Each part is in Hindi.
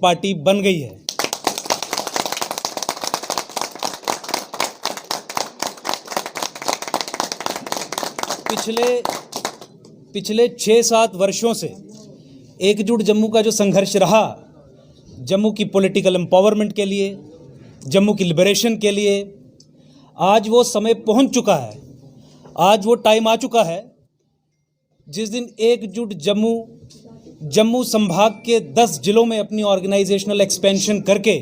पार्टी बन गई है। पिछले 6-7 वर्षों से एकजुट जम्मू का जो संघर्ष रहा, जम्मू की पॉलिटिकल एम्पावरमेंट के लिए, जम्मू की लिबरेशन के लिए, आज वो समय पहुंच चुका है, आज वो टाइम आ चुका है जिस दिन एकजुट जम्मू संभाग के 10 जिलों में अपनी ऑर्गेनाइजेशनल एक्सपेंशन करके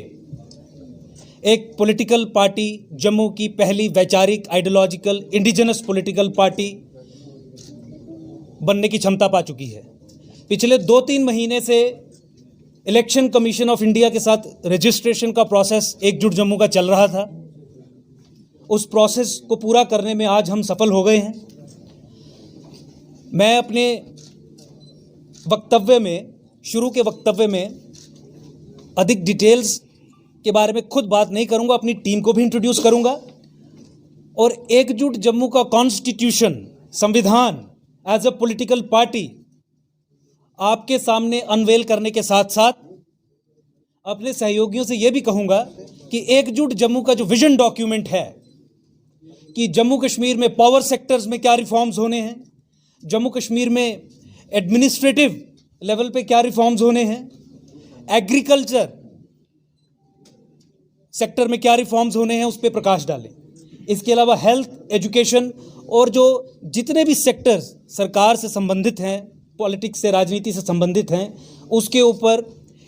एक पॉलिटिकल पार्टी, जम्मू की पहली वैचारिक आइडियोलॉजिकल इंडिजिनस पॉलिटिकल पार्टी बनने की क्षमता पा चुकी है। पिछले 2-3 महीने से इलेक्शन कमीशन ऑफ इंडिया के साथ रजिस्ट्रेशन का प्रोसेस एकजुट जम्मू का चल रहा था। उस प्रोसेस को पूरा करने में आज हम सफल हो गए हैं। मैं अपने वक्तव्य में, शुरू के वक्तव्य में अधिक डिटेल्स के बारे में खुद बात नहीं करूंगा, अपनी टीम को भी इंट्रोड्यूस करूंगा और एकजुट जम्मू का कॉन्स्टिट्यूशन, संविधान एज अ पॉलिटिकल पार्टी आपके सामने अनवेल करने के साथ साथ अपने सहयोगियों से यह भी कहूंगा कि एकजुट जम्मू का जो विजन डॉक्यूमेंट है कि जम्मू कश्मीर में पावर सेक्टर्स में क्या रिफॉर्म्स होने हैं, जम्मू कश्मीर में एडमिनिस्ट्रेटिव लेवल पे क्या रिफॉर्म्स होने हैं, एग्रीकल्चर सेक्टर में क्या रिफॉर्म्स होने हैं, उस पर प्रकाश डालें। इसके अलावा हेल्थ, एजुकेशन और जो जितने भी सेक्टर्स सरकार से संबंधित हैं, पॉलिटिक्स से, राजनीति से संबंधित हैं, उसके ऊपर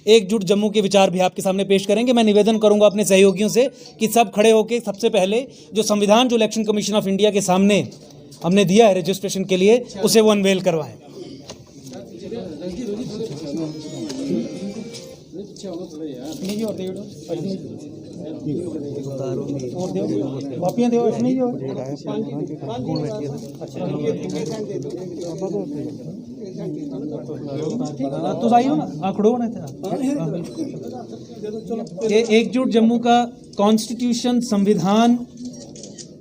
एकजुट जम्मू के विचार भी आपके सामने पेश करेंगे। मैं निवेदन करूंगा अपने सहयोगियों से कि सब खड़े होकर सबसे पहले जो संविधान, जो इलेक्शन कमीशन ऑफ इंडिया के सामने हमने दिया है रजिस्ट्रेशन के लिए, उसे वो अनवेल करवाएं। तो आइयो ना, खड़ो होना ये एकजुट जम्मू का कॉन्स्टिट्यूशन, संविधान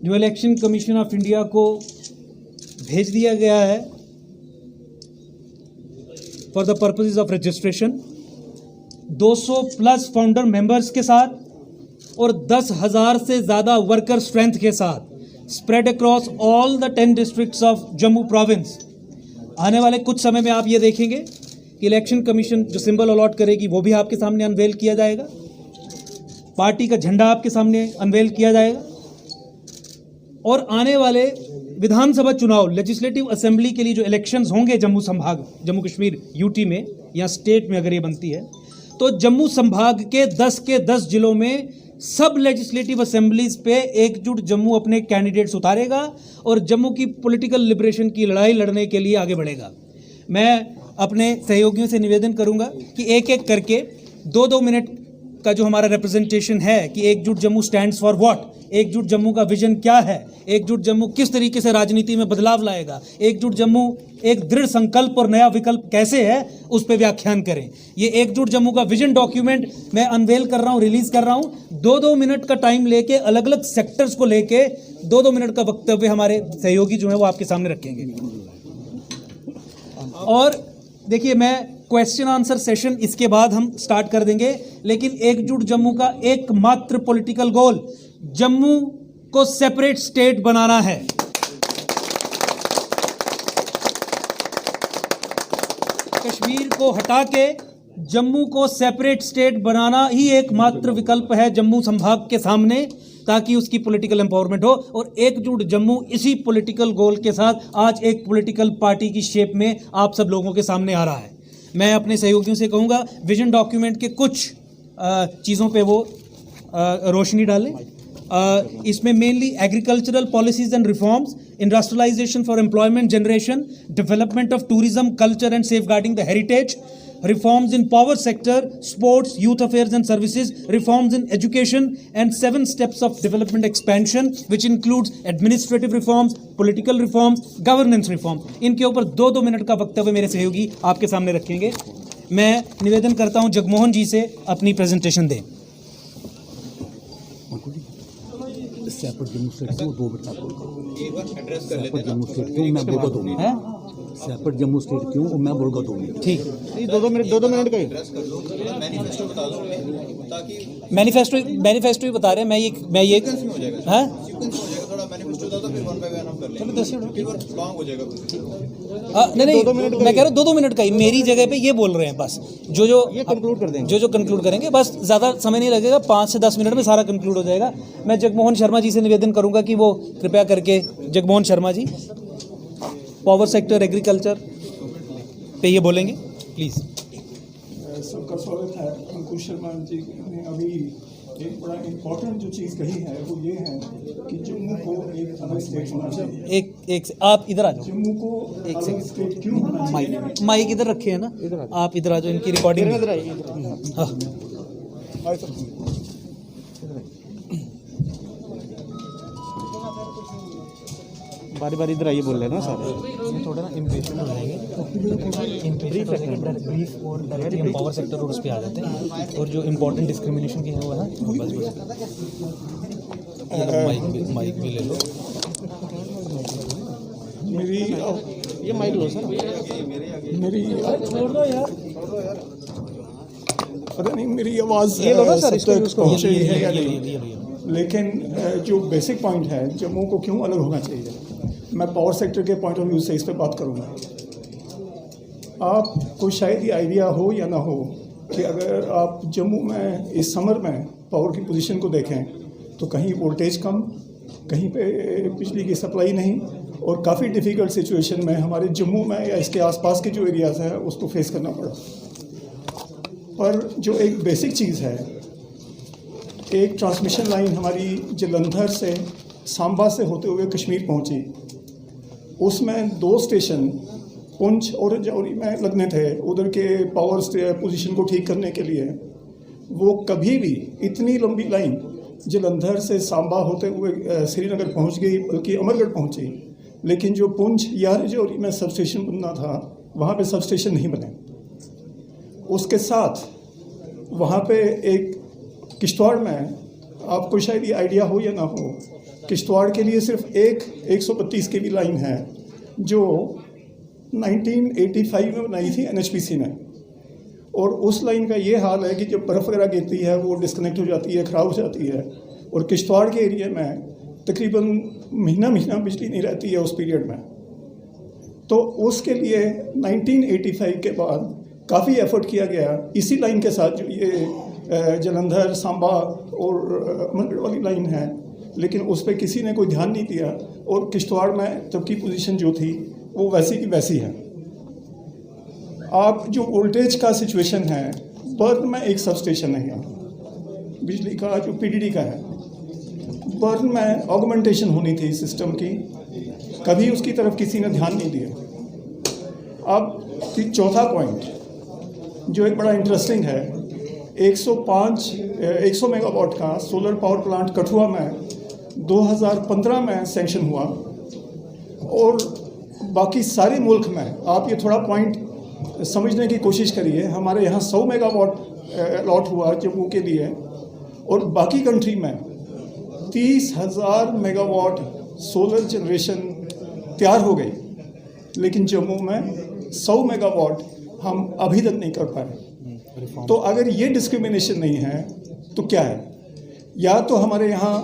जो इलेक्शन कमीशन ऑफ इंडिया को भेज दिया गया है for the purposes of registration, 200+ founder members के साथ और 10,000 से ज़्यादा वर्कर स्ट्रेंथ के साथ spread across all the 10 districts of Jammu province. आने वाले कुछ समय में आप ये देखेंगे कि इलेक्शन कमीशन जो सिंबल अलॉट करेगी वो भी आपके सामने अनवेल किया जाएगा, पार्टी का झंडा आपके सामने अनवेल किया जाएगा और आने वाले विधानसभा चुनाव, लेजिस्लेटिव असेंबली के लिए जो इलेक्शंस होंगे जम्मू संभाग, जम्मू कश्मीर यूटी में या स्टेट में अगर ये बनती है, तो जम्मू संभाग के 10 के 10 जिलों में सब लेजिस्लेटिव असेंबलीज पे एकजुट जम्मू अपने कैंडिडेट्स उतारेगा और जम्मू की पॉलिटिकल लिबरेशन की लड़ाई लड़ने के लिए आगे बढ़ेगा। मैं अपने सहयोगियों से निवेदन करूंगा कि एक एक करके 2-2 मिनट का जो हमारा रिप्रेजेंटेशन है कि एकजुट जम्मू स्टैंड्स फॉर व्हाट, एकजुट जम्मू का विजन क्या है, एकजुट जम्मू किस तरीके से राजनीति में बदलाव लाएगा, एकजुट जम्मू एक दृढ़ संकल्प और नया विकल्प कैसे है, उस पर व्याख्यान करें। ये एकजुट जम्मू का विजन डॉक्यूमेंट मैं अनवेल कर रहा हूँ, रिलीज कर रहा हूँ। 2-2 मिनट का टाइम लेके अलग अलग सेक्टर्स को लेके 2-2 मिनट का वक्तव्य हमारे सहयोगी जो है वो आपके सामने रखेंगे। और देखिए, मैं क्वेश्चन आंसर सेशन इसके बाद हम स्टार्ट कर देंगे, लेकिन एकजुट जम्मू का एकमात्र पॉलिटिकल गोल जम्मू को सेपरेट स्टेट बनाना है। कश्मीर को हटा के जम्मू को सेपरेट स्टेट बनाना ही एकमात्र विकल्प है जम्मू संभाग के सामने, ताकि उसकी पॉलिटिकल एम्पावरमेंट हो। और एकजुट जम्मू इसी पॉलिटिकल गोल के साथ आज एक पॉलिटिकल पार्टी की शेप में आप सब लोगों के सामने आ रहा है। मैं अपने सहयोगियों से कहूँगा विजन डॉक्यूमेंट के कुछ चीज़ों पे वो रोशनी डालें। इसमें mainly agricultural policies and reforms, industrialisation for employment generation, development of tourism, culture and safeguarding the heritage, reforms in power sector, sports, youth affairs and services, reforms in education, and 7 steps of development expansion, which includes administrative reforms, political reforms, governance reforms. इनके ऊपर 2-2 मिनट का वक्तव्य मेरे सहयोगी आपके सामने रखेंगे। मैं निवेदन करता हूं जगमोहन जी से अपनी प्रेजेंटेशन दें। सेपरेट जम्मू स्टेट क्यों, और मैं बोलूँगा 2 मिनट। ठीक, दो मिनट का ही मैनिफेस्टो बता दो ताकि मैनिफेस्टो ही बता रहे हैं। मैं ये सीक्वेंस में हो जाएगा, हाँ सीक्वेंस हो जाएगा। थोड़ा मैनिफेस्टो बता दो, फिर वन बाय वन हम कर लेंगे। फिर वो लॉन्ग हो जाएगा। नहीं, मैं कह रहा हूँ 2 मिनट का ही। मेरी जगह पे ये बोल रहे हैं बस, जो ये कंक्लूड कर देंगे। जो कंक्लूड करेंगे, बस ज़्यादा समय नहीं लगेगा, 5 से 10 मिनट में सारा कंक्लूड हो जाएगा। मैं जगमोहन शर्मा जी से निवेदन करूंगा कि वो कृपया करके, Jagmohan Sharma ji power sector agriculture पे ये बोलेंगे, प्लीज़। सबका स्वागत है। अंकुश शर्मा जी ने अभी एक बड़ा इम्पोर्टेंट जो चीज़ कही है वो ये है कि जम्मू को एक अलग स्टेट होना चाहिए। एक आप इधर आ जाओ। जम्मू को एक अलग स्टेट क्यों होना चाहिए? माइक इधर रखे हैं ना, आप इधर आ जाओ, इनकी रिकॉर्डिंग। हाँ, बारी बारी इधर आइए बोल लेना सारे। थोड़ा ना इम्पेशेंट हो जाएंगे, ब्रीफ और डायरेक्टली हम पावर सेक्टर और उस पर आ जाते हैं। और जो इम्पोर्टेंट डिस्क्रिमिनेशन की है वो है बस माइक भी ले लो। मेरी ये माइक लो सर। मेरी पता नहीं मेरी आवाज़ ये लो ना सर, इसको सब तक यूज़ करो। पहुंच रही है या ये नहीं, लेकिन जो बेसिक पॉइंट है जम्मू को क्यों अलग होना चाहिए, मैं पावर सेक्टर के पॉइंट ऑफ व्यू से इस पर बात करूंगा। आपको शायद ये आइडिया हो या ना हो कि अगर आप जम्मू में इस समर में पावर की पोजीशन को देखें तो कहीं वोल्टेज कम, कहीं पे बिजली की सप्लाई नहीं, और काफ़ी डिफ़िकल्ट सिचुएशन में हमारे जम्मू में या इसके आसपास के जो एरियाज़ हैं उसको फेस करना पड़ा। पर जो एक बेसिक चीज़ है, एक ट्रांसमिशन लाइन हमारी जलंधर से सांबा से होते हुए कश्मीर पहुंची, उसमें 2 स्टेशन पुंछ और राजौरी में लगने थे उधर के पावर पोजीशन को ठीक करने के लिए। वो कभी भी इतनी लंबी लाइन जलंधर से सांबा होते हुए श्रीनगर पहुंच गई, बल्कि अमरगढ़ पहुंची, लेकिन जो पुंछ या राजौरी में सब स्टेशन बनना था वहाँ पे सब स्टेशन नहीं बने। उसके साथ वहाँ पे एक किश्तवाड़ में, आपको शायद ये आइडिया हो या ना हो, किश्तवाड़ के लिए सिर्फ एक 132 kV लाइन है जो 1985 में बनाई थी NHPC ने, और उस लाइन का ये हाल है कि जब बर्फ़ वगैरह गिरती है वो डिस्कनेक्ट हो जाती है, ख़राब हो जाती है, और किश्तवाड़ के एरिया में तकरीबन महीना बिजली नहीं रहती है उस पीरियड में। तो उसके लिए 1985 के बाद काफ़ी एफर्ट किया गया इसी लाइन के साथ, जो ये जलंधर सांबा और अमरगढ़ वाली लाइन है, लेकिन उस पर किसी ने कोई ध्यान नहीं दिया, और किश्तवाड़ में तब की पोजीशन जो थी वो वैसी की वैसी है। आप जो वोल्टेज का सिचुएशन है, बर्न में एक सब स्टेशन है यहाँ बिजली का जो PDD का है, बर्न में ऑगमेंटेशन होनी थी सिस्टम की, कभी उसकी तरफ किसी ने ध्यान नहीं दिया। अब चौथा पॉइंट जो एक बड़ा इंटरेस्टिंग है, 100 मेगावाट का सोलर पावर प्लांट कठुआ में 2015 में सैंक्शन हुआ, और बाकी सारे मुल्क में, आप ये थोड़ा पॉइंट समझने की कोशिश करिए, हमारे यहाँ 100 मेगावाट अलॉट हुआ जम्मू के लिए, और बाकी कंट्री में 30,000 मेगावाट सोलर जनरेशन तैयार हो गई, लेकिन जम्मू में 100 मेगावाट हम अभी तक नहीं कर पाए। तो अगर ये डिस्क्रिमिनेशन नहीं है तो क्या है? या तो हमारे यहाँ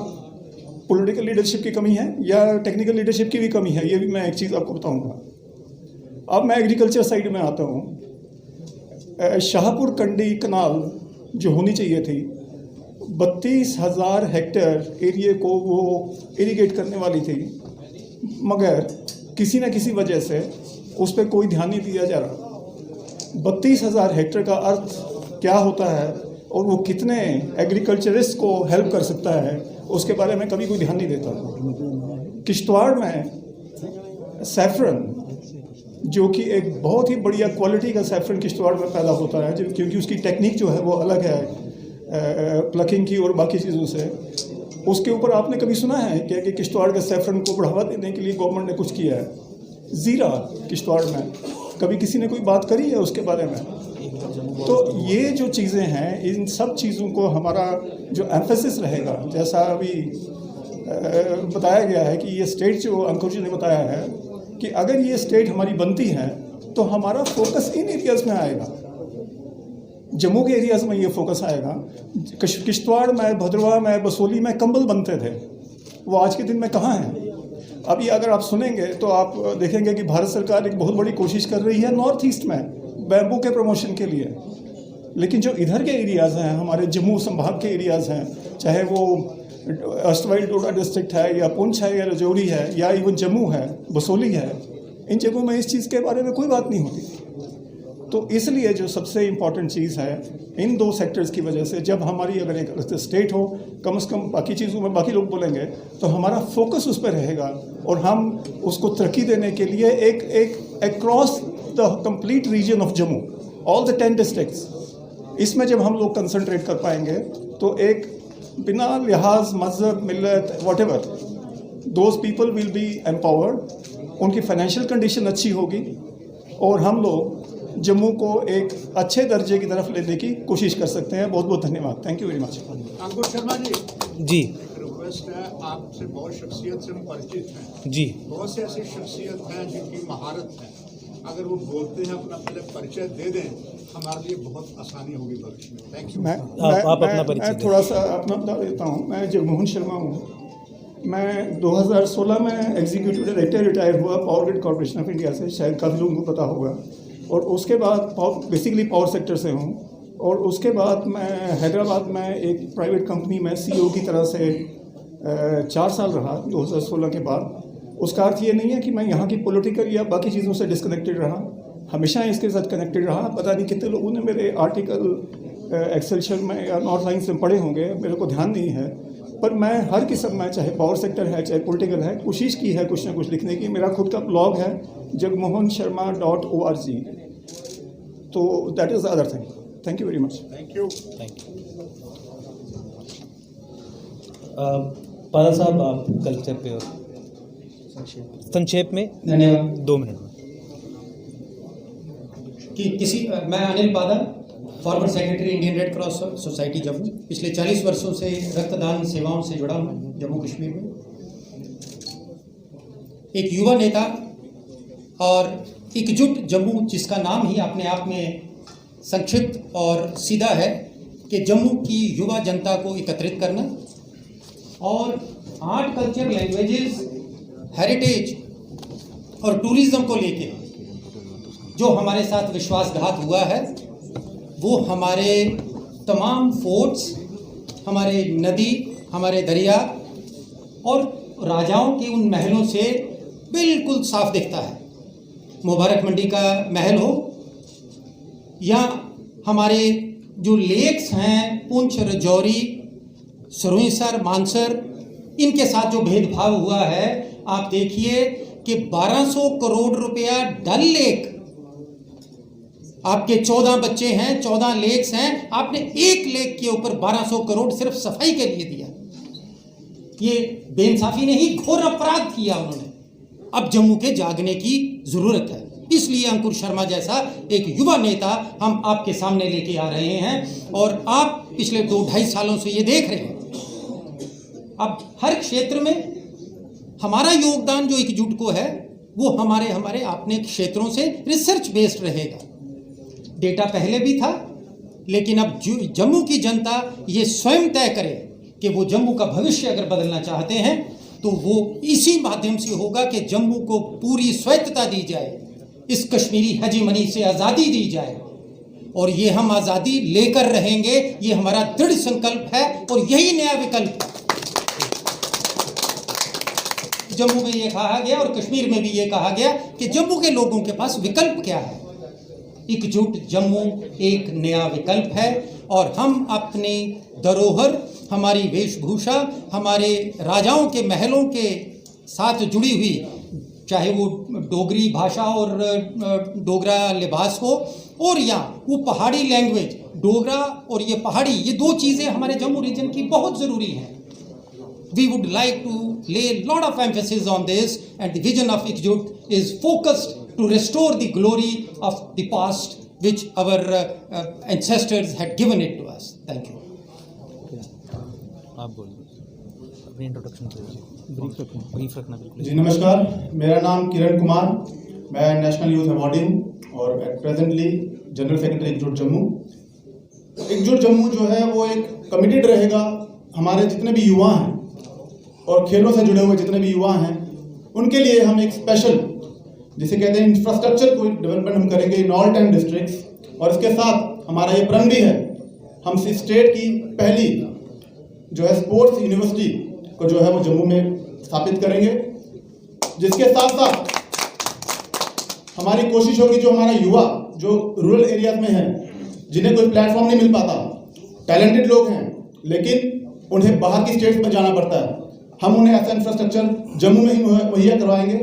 पॉलिटिकल लीडरशिप की कमी है या टेक्निकल लीडरशिप की भी कमी है। ये भी मैं एक चीज़ आपको बताऊंगा। अब मैं एग्रीकल्चर साइड में आता हूँ। शाहपुर कंडी कनाल जो होनी चाहिए थी, 32,000 हेक्टेयर एरिया को वो इरीगेट करने वाली थी, मगर किसी न किसी वजह से उस पर कोई ध्यान नहीं दिया जा रहा। 32,000 हेक्टेयर का अर्थ क्या होता है और वो कितने एग्रीकल्चरिस्ट को हेल्प कर सकता है, उसके बारे में कभी कोई ध्यान नहीं देता। किश्तवाड़ में सैफरन, जो कि एक बहुत ही बढ़िया क्वालिटी का सैफरन किश्तवाड़ में पैदा होता है, क्योंकि उसकी टेक्निक जो है वो अलग है प्लकिंग की और बाकी चीज़ों से। उसके ऊपर आपने कभी सुना है कि किश्तवाड़ के सैफरन को बढ़ावा देने के लिए गवर्नमेंट ने कुछ किया है? ज़ीरा किश्तवाड़ में कभी किसी ने कोई बात करी है उसके बारे में? तो ये जो चीज़ें हैं, इन सब चीज़ों को हमारा जो एम्फेसिस रहेगा, जैसा अभी बताया गया है कि ये स्टेट जो अंकुर जी ने बताया है कि अगर ये स्टेट हमारी बनती है तो हमारा फोकस इन एरियाज़ में आएगा, जम्मू के एरियाज़ में ये फोकस आएगा। किश्तवाड़ में, भद्रवाह में, बसोली में कंबल बनते थे, वो आज के दिन में कहाँ हैं? अभी अगर आप सुनेंगे तो आप देखेंगे कि भारत सरकार एक बहुत बड़ी कोशिश कर रही है नॉर्थ ईस्ट में बैम्बू के प्रमोशन के लिए, लेकिन जो इधर के एरियाज़ हैं, हमारे जम्मू संभाग के एरियाज़ हैं, चाहे वो अस्तवाइल डोडा डिस्ट्रिक्ट है या पुंछ है या रजौरी है या इवन जम्मू है, बसोली है, इन जगहों में इस चीज़ के बारे में कोई बात नहीं होती। तो इसलिए जो सबसे इम्पॉर्टेंट चीज़ है इन दो सेक्टर्स की वजह से, जब हमारी अगर एक स्टेट हो, कम से कम बाकी चीज़ों में बाकी लोग बोलेंगे तो हमारा फोकस उस पर रहेगा और हम उसको तरक्की देने के लिए एक across the complete region of Jammu, all the 10 districts, इसमें जब हम लोग कंसंट्रेट कर पाएंगे तो एक बिना लिहाज मजहब, मिल्लत, whatever, those people will be empowered, उनकी फाइनेंशियल कंडीशन अच्छी होगी और हम लोग जम्मू को एक अच्छे दर्जे की तरफ लेने की कोशिश कर सकते हैं। बहुत बहुत धन्यवाद, thank you very much. Ankur Sharma ji, जी रिक्वेस्ट है, आपसे बहुत शख्सियत से हम परिचित हैं जी, बहुत से ऐसी शख्सियत हैं जिनकी महारत है, अगर वो बोलते हैं अपना पहले परिचय दे दें, हमारे लिए बहुत आसानी होगी भविष्य में। Thank you. आप अपना परिचय मैं थोड़ा सा अपना बता देता हूँ। मैं जगमोहन शर्मा हूँ। मैं 2016 में एग्जीक्यूटिव डायरेक्टर रिटायर हुआ power grid corporation of India से, शायद काफ़ी लोगों को पता होगा। और उसके बाद बेसिकली पावर सेक्टर से हूँ और उसके बाद मैं हैदराबाद में एक प्राइवेट कंपनी में CEO की तरह से 4 साल रहा 2016 के बाद। उसका अर्थ ये नहीं है कि मैं यहाँ की पॉलिटिकल या बाकी चीज़ों से डिस्कनेक्टेड रहा, हमेशा इसके साथ कनेक्टेड रहा। पता नहीं कितने लोगों ने मेरे आर्टिकल एक्सेल में या नॉर्थ लाइन्स में पढ़े होंगे, मेरे को ध्यान नहीं है, पर मैं हर किस्म में, चाहे पावर सेक्टर है चाहे पॉलिटिकल है, कोशिश की है कुछ ना कुछ लिखने की। मेरा खुद का ब्लॉग है jagmohansharma.org, तो that is the other thing. Thank you very much. Thank you. पादा साहब, आप कल्चर पे और संक्षेप में धन्यवाद 2 मिनट में। कि मैं अनिल पादा, former secretary Indian red cross society Jammu. पिछले 40 वर्षों से रक्तदान सेवाओं से जुड़ा हूँ जम्मू कश्मीर में। एक युवा नेता और एकजुट जम्मू, जिसका नाम ही अपने आप में संक्षिप्त और सीधा है कि जम्मू की युवा जनता को एकत्रित करना और आर्ट, कल्चर, लैंग्वेजेस, हेरिटेज और टूरिज्म को लेके जो हमारे साथ विश्वासघात हुआ है, वो हमारे तमाम फोर्ट्स, हमारे नदी, हमारे दरिया और राजाओं के उन महलों से बिल्कुल साफ दिखता है। मुबारक मंडी का महल हो या हमारे जो लेक्स हैं, पुंछ, रजौरी, सरुईसर, मानसर, इनके साथ जो भेदभाव हुआ है, आप देखिए कि 1200 करोड़ रुपया डल लेक, आपके 14 बच्चे हैं, 14 लेक्स हैं, आपने एक लेक के ऊपर 1200 करोड़ सिर्फ सफाई के लिए दिया। ये बेइंसाफी नहीं, घोर अपराध किया उन्होंने। अब जम्मू के जागने की जरूरत है, इसलिए अंकुर शर्मा जैसा एक युवा नेता हम आपके सामने लेके आ रहे हैं और आप पिछले 2-2.5 सालों से ये देख रहे हैं। अब हर क्षेत्र में हमारा योगदान जो एकजुट को है, वो हमारे अपने क्षेत्रों से रिसर्च बेस्ड रहेगा। डेटा पहले भी था, लेकिन अब जम्मू की जनता ये स्वयं तय करे कि वो जम्मू का भविष्य अगर बदलना चाहते हैं तो वो इसी माध्यम से होगा कि जम्मू को पूरी स्वायत्तता दी जाए, इस कश्मीरी हेजीमनी से आज़ादी दी जाए, और ये हम आज़ादी लेकर रहेंगे। ये हमारा दृढ़ संकल्प है और यही नया विकल्प है। जम्मू में ये कहा गया और कश्मीर में भी ये कहा गया कि जम्मू के लोगों के पास विकल्प क्या है। एकजुट जम्मू एक नया विकल्प है और हम अपनी धरोहर, हमारी वेशभूषा, हमारे राजाओं के महलों के साथ जुड़ी हुई, चाहे वो डोगरी भाषा और डोगरा लिबास हो, और या वो पहाड़ी लैंग्वेज, डोगरा और ये पहाड़ी, ये 2 चीज़ें हमारे जम्मू रीजन की बहुत ज़रूरी हैं। We would like to lay a lot of emphasis on this, and the vision of Ekjut is focused to restore the glory of the past which our ancestors had given it to us. Thank you. आप बोलिए। अपनी इंट्रोडक्शन ब्रीफ रखना बिल्कुल। जी नमस्कार, मेरा नाम किरण कुमार, मैं नेशनल यूथ अवार्डी हूँ और एट प्रेजेंटली जनरल सेक्रेटरी एकजुट जम्मू। एकजुट जम्मू जो है वो एक कमिटेड रहेगा, हमारे जितने भी युवा हैं और खेलों से जुड़े हुए जितने भी युवा हैं उनके लिए हम एक स्पेशल, जिसे कहते हैं इंफ्रास्ट्रक्चर को डेवलपमेंट हम करेंगे इन ऑल 10 डिस्ट्रिक्ट्स। और इसके साथ हमारा ये प्रण भी है, हम स्टेट की पहली जो है स्पोर्ट्स यूनिवर्सिटी को जो है वो जम्मू में स्थापित करेंगे, जिसके साथ साथ हमारी कोशिश होगी जो हमारा युवा जो रूरल एरियाज में है, जिन्हें कोई प्लेटफॉर्म नहीं मिल पाता, टैलेंटेड लोग हैं लेकिन उन्हें बाहर की स्टेट्स में जाना पड़ता है, हम उन्हें ऐसा इंफ्रास्ट्रक्चर जम्मू में ही मुहैया करवाएंगे।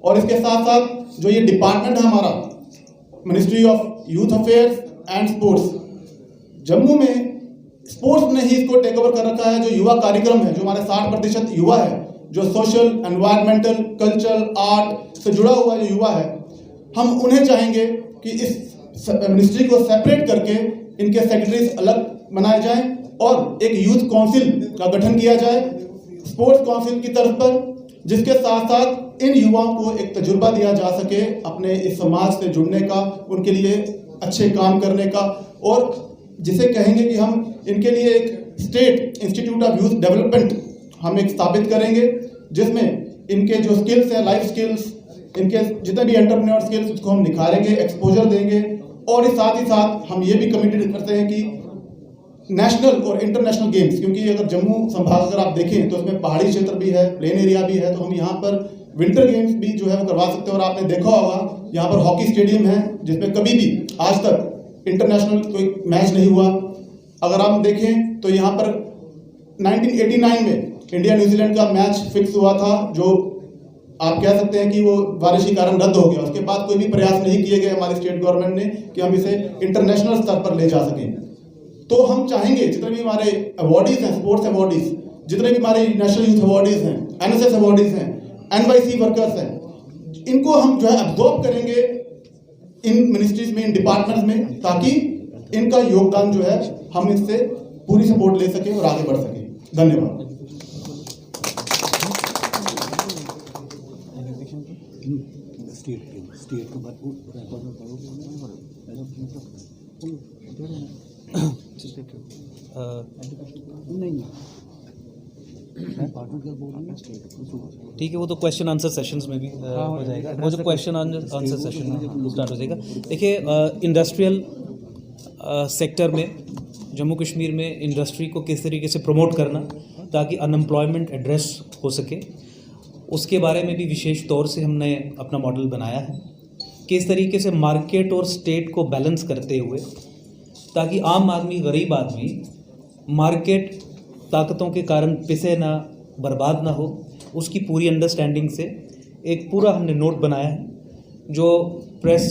और इसके साथ साथ जो ये डिपार्टमेंट है हमारा ministry of youth affairs and sports, Jammu में स्पोर्ट्स ने ही इसको टेक ओवर कर रखा है। जो युवा कार्यक्रम है, जो हमारे 60% युवा है जो सोशल, एनवायरमेंटल, कल्चरल, आर्ट से जुड़ा हुआ जो युवा है, हम उन्हें चाहेंगे कि इस मिनिस्ट्री को सेपरेट करके इनके सेक्रेटरीज अलग बनाए जाएं और एक यूथ काउंसिल का गठन किया जाए स्पोर्ट्स काउंसिल की तरफ पर, जिसके साथ साथ इन युवाओं को एक तजुर्बा दिया जा सके अपने इस समाज से जुड़ने का, उनके लिए अच्छे काम करने का, और जिसे कहेंगे कि हम इनके लिए एक state institute of youth development हम एक स्थापित करेंगे, जिसमें इनके जो स्किल्स हैं, लाइफ स्किल्स, इनके जितने भी एंटरप्रेन्योर स्किल्स उसको हम निखारेंगे, एक्सपोजर देंगे। और इस साथ ही साथ हम ये भी कमिटेड करते हैं कि नेशनल और इंटरनेशनल गेम्स, क्योंकि अगर जम्मू संभाग अगर आप देखें तो उसमें पहाड़ी क्षेत्र भी है, प्लेन एरिया भी है, तो हम यहाँ पर विंटर गेम्स भी जो है वो करवा सकते हैं। और आपने देखा होगा यहाँ पर हॉकी स्टेडियम है, जिसमें कभी भी आज तक इंटरनेशनल कोई मैच नहीं हुआ। अगर आप देखें तो यहाँ पर 1989 में इंडिया न्यूजीलैंड का मैच फिक्स हुआ था, जो आप कह सकते हैं कि वो बारिश के कारण रद्द हो गया। उसके बाद कोई भी प्रयास नहीं किए गए हमारी स्टेट गवर्नमेंट ने कि हम इसे इंटरनेशनल स्तर पर ले जा सकें। तो हम चाहेंगे जितने भी हमारे अवार्डीज हैं, स्पोर्ट्स अवार्डीज, जितने भी हमारे नेशनल यूथ अवार्डीज हैं, NSS अवार्डीज हैं, NYC वर्कर्स हैं, इनको हम जो है अब्जॉर्ब करेंगे इन मिनिस्ट्रीज में, इन डिपार्टमेंट्स में, ताकि इनका योगदान जो है हम इससे पूरी सपोर्ट ले सकें और आगे बढ़ सकें। धन्यवाद। स्टेट के बाद ठीक है, वो तो क्वेश्चन आंसर सेशंस में भी हो जाएगा, वो जो क्वेश्चन आंसर सेशन स्टार्ट हो जाएगा। देखिए, इंडस्ट्रियल सेक्टर में जम्मू कश्मीर में इंडस्ट्री को किस तरीके से प्रमोट करना ताकि अनएम्प्लॉयमेंट एड्रेस हो सके, उसके बारे में भी विशेष तौर से हमने अपना मॉडल बनाया है। किस तरीके से मार्केट और स्टेट को बैलेंस करते हुए, ताकि आम आदमी, गरीब आदमी मार्केट ताकतों के कारण पिसे ना, बर्बाद ना हो, उसकी पूरी अंडरस्टैंडिंग से एक पूरा हमने नोट बनाया है, जो प्रेस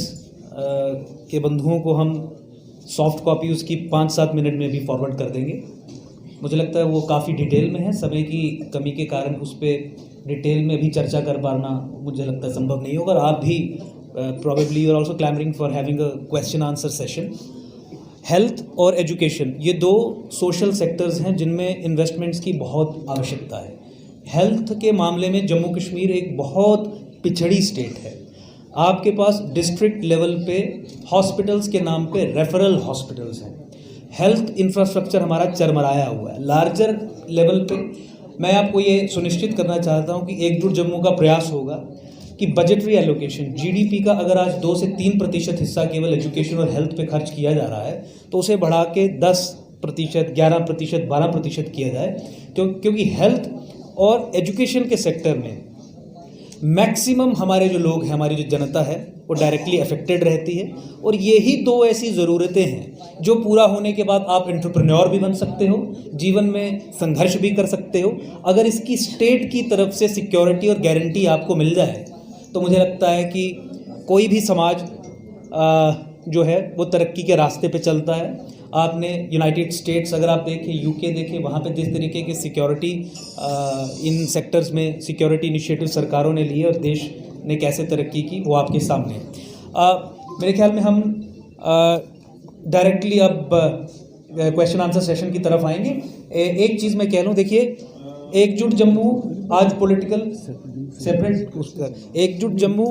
के बंधुओं को हम सॉफ्ट कॉपी उसकी 5-7 मिनट में भी फॉरवर्ड कर देंगे। मुझे लगता है वो काफ़ी डिटेल में है, समय की कमी के कारण उस पर डिटेल में भी चर्चा कर पाना मुझे लगता है संभव नहीं होगा। और आप भी probably you are also clamoring for having a question answer session। Health और एजुकेशन, ये 2 सोशल सेक्टर्स हैं जिनमें इन्वेस्टमेंट्स की बहुत आवश्यकता है। हेल्थ के मामले में जम्मू कश्मीर एक बहुत पिछड़ी स्टेट है। आपके पास डिस्ट्रिक्ट लेवल पे हॉस्पिटल्स के नाम पे रेफरल हॉस्पिटल्स हैं। हेल्थ इंफ्रास्ट्रक्चर हमारा चरमराया हुआ है। लार्जर लेवल पे मैं आपको ये सुनिश्चित करना चाहता हूँ कि एकजुट जम्मू का प्रयास होगा कि बजटरी एलोकेशन, जीडीपी का अगर आज 2 से 3% हिस्सा केवल एजुकेशन और हेल्थ पे खर्च किया जा रहा है, तो उसे बढ़ा के 10%, 11%, 12% किया जाए, क्योंकि हेल्थ और एजुकेशन के सेक्टर में मैक्सिमम हमारे जो लोग हैं, हमारी जो जनता है, वो डायरेक्टली अफेक्टेड रहती है। और यही 2 ऐसी ज़रूरतें हैं जो पूरा होने के बाद आप एंटरप्रेन्योर भी बन सकते हो, जीवन में संघर्ष भी कर सकते हो। अगर इसकी स्टेट की तरफ से सिक्योरिटी और गारंटी आपको मिल जाए, तो मुझे लगता है कि कोई भी समाज जो है वो तरक्की के रास्ते पे चलता है। आपने यूनाइटेड स्टेट्स अगर आप देखें, यूके देखें, वहाँ पे जिस तरीके की सिक्योरिटी इन सेक्टर्स में सिक्योरिटी इनिशिएटिव सरकारों ने लिए और देश ने कैसे तरक्की की, वो आपके सामने है। मेरे ख्याल में हम डायरेक्टली अब क्वेश्चन आंसर सेशन की तरफ आएंगे। एक चीज़ मैं कह लूँ, देखिए एकजुट जम्मू आज पॉलिटिकल सेपरेट एकजुट जम्मू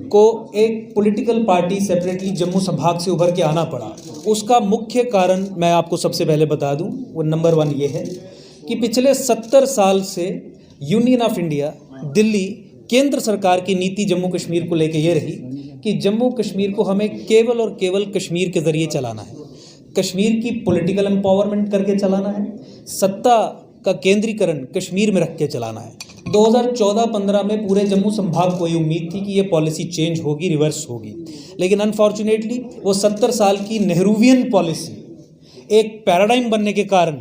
को एक पॉलिटिकल पार्टी सेपरेटली जम्मू संभाग से उभर के आना पड़ा। उसका मुख्य कारण मैं आपको सबसे पहले बता दूं, वो नंबर 1 ये है कि पिछले 70 साल से यूनियन ऑफ इंडिया, दिल्ली, केंद्र सरकार की नीति जम्मू कश्मीर को लेके ये रही कि जम्मू कश्मीर को हमें केवल और केवल कश्मीर के ज़रिए चलाना है, कश्मीर की पॉलिटिकल एम्पावरमेंट करके चलाना है, सत्ता का केंद्रीकरण कश्मीर में रख के चलाना है। 2014-15 में पूरे जम्मू संभाग को ये उम्मीद थी कि ये पॉलिसी चेंज होगी, रिवर्स होगी, लेकिन अनफॉर्चुनेटली वो 70 साल की नेहरूवियन पॉलिसी एक पैराडाइम बनने के कारण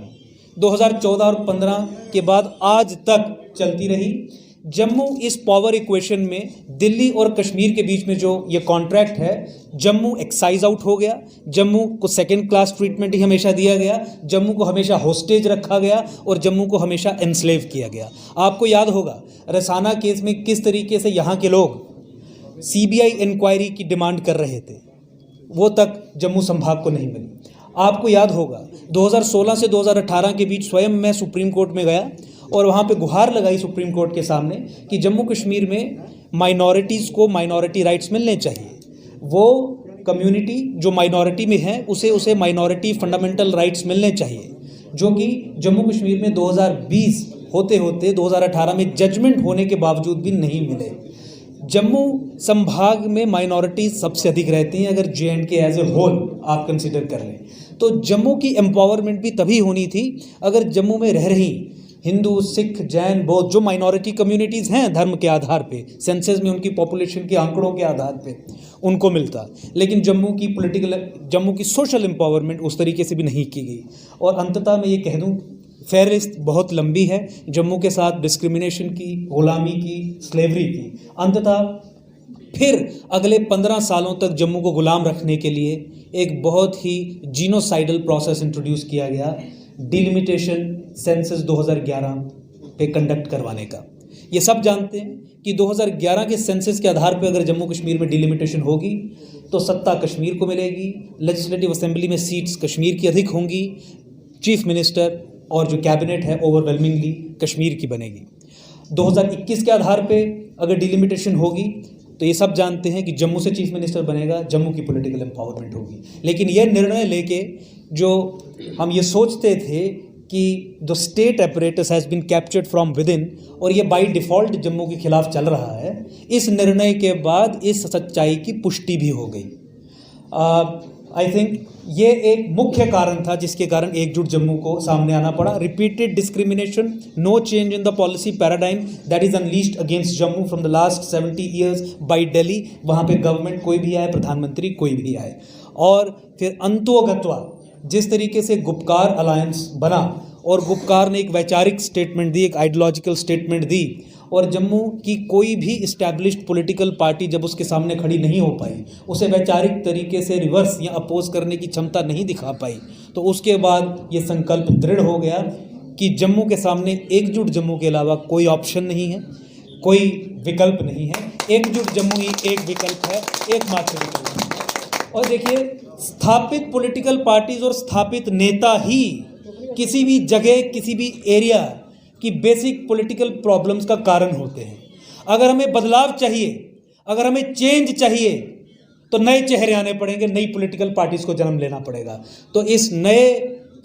2014 और 15 के बाद आज तक चलती रही। जम्मू इस पावर इक्वेशन में दिल्ली और कश्मीर के बीच में जो ये कॉन्ट्रैक्ट है, जम्मू एक्साइज आउट हो गया, जम्मू को सेकंड क्लास ट्रीटमेंट ही हमेशा दिया गया, जम्मू को हमेशा होस्टेज रखा गया और जम्मू को हमेशा एनस्लेव किया गया। आपको याद होगा रसाना केस में किस तरीके से यहाँ के लोग सीबीआई इंक्वायरी की डिमांड कर रहे थे, वो तक जम्मू संभाग को नहीं मिली। आपको याद होगा 2016 से 2018 के बीच स्वयं मैं सुप्रीम कोर्ट में गया और वहाँ पे गुहार लगाई सुप्रीम कोर्ट के सामने कि जम्मू कश्मीर में माइनॉरिटीज़ को माइनॉरिटी राइट्स मिलने चाहिए। वो कम्युनिटी जो माइनॉरिटी में है उसे माइनॉरिटी फंडामेंटल राइट्स मिलने चाहिए, जो कि जम्मू कश्मीर में 2020 होते होते 2018 में जजमेंट होने के बावजूद भी नहीं मिले। जम्मू संभाग में माइनॉरिटीज सबसे अधिक रहती हैं, अगर J&K एज ए होल आप कंसिडर कर लें तो जम्मू की एम्पावरमेंट भी तभी होनी थी अगर जम्मू में रह रही हिंदू, सिख, जैन, बौद्ध जो माइनॉरिटी कम्युनिटीज़ हैं धर्म के आधार पे, सेंसस में उनकी पॉपुलेशन के आंकड़ों के आधार पे उनको मिलता, लेकिन जम्मू की सोशल एम्पावरमेंट उस तरीके से भी नहीं की गई। और अंततः मैं ये कह दूँ फेहरिस्त बहुत लंबी है जम्मू के साथ डिस्क्रिमिनेशन की, गुलामी की, स्लेवरी की। अंततः फिर अगले 15 सालों तक जम्मू को गुलाम रखने के लिए एक बहुत ही जीनोसाइडल प्रोसेस इंट्रोड्यूस किया गया, डिलिमिटेशन सेंसस 2011 पे कंडक्ट करवाने का। ये सब जानते हैं कि 2011 के सेंसस के आधार पे अगर जम्मू कश्मीर में डिलिमिटेशन होगी तो सत्ता कश्मीर को मिलेगी, लेजिस्लेटिव असेंबली में सीट्स कश्मीर की अधिक होंगी, चीफ मिनिस्टर और जो कैबिनेट है ओवरवेलमिंगली कश्मीर की बनेगी। 2021 के आधार पे अगर डिलिमिटेशन होगी तो ये सब जानते हैं कि जम्मू से चीफ मिनिस्टर बनेगा, जम्मू की पॉलिटिकल एम्पावरमेंट होगी। लेकिन ये निर्णय लेके जो हम ये सोचते थे कि the state apparatus has been captured from within और ये बाय डिफ़ॉल्ट जम्मू के खिलाफ चल रहा है, इस निर्णय के बाद इस सच्चाई की पुष्टि भी हो गई। आई थिंक ये एक मुख्य कारण था जिसके कारण एकजुट जम्मू को सामने आना पड़ा। Repeated discrimination, no change in the policy paradigm that is unleashed against Jammu from the last 70 years by Delhi. वहाँ पे गवर्नमेंट कोई भी आए, प्रधानमंत्री कोई भी आए, और फिर अंतोगत्वा जिस तरीके से गुपकार अलायंस बना और गुपकार ने एक वैचारिक स्टेटमेंट दी, एक आइडियोलॉजिकल स्टेटमेंट दी, और जम्मू की कोई भी इस्टेब्लिश्ड पॉलिटिकल पार्टी जब उसके सामने खड़ी नहीं हो पाई, उसे वैचारिक तरीके से रिवर्स या अपोज करने की क्षमता नहीं दिखा पाई, तो उसके बाद ये संकल्प दृढ़ हो गया कि जम्मू के सामने एकजुट जम्मू के अलावा कोई ऑप्शन नहीं है, कोई विकल्प नहीं है। एकजुट जम्मू ही एक विकल्प है, एकमात्र विकल्प है। और देखिए, स्थापित पॉलिटिकल पार्टीज और स्थापित नेता ही किसी भी जगह, किसी भी एरिया की बेसिक पॉलिटिकल प्रॉब्लम्स का कारण होते हैं। अगर हमें बदलाव चाहिए, अगर हमें चेंज चाहिए, तो नए चेहरे आने पड़ेंगे, नई पॉलिटिकल पार्टीज को जन्म लेना पड़ेगा। तो इस नए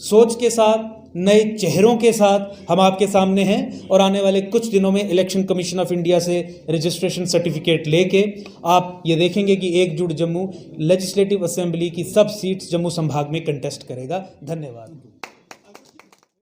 सोच के साथ, नए चेहरों के साथ हम आपके सामने हैं, और आने वाले कुछ दिनों में इलेक्शन कमीशन ऑफ इंडिया से रजिस्ट्रेशन सर्टिफिकेट लेके आप ये देखेंगे कि एकजुट जम्मू लेजिस्लेटिव असेंबली की सब सीट्स जम्मू संभाग में कंटेस्ट करेगा। धन्यवाद।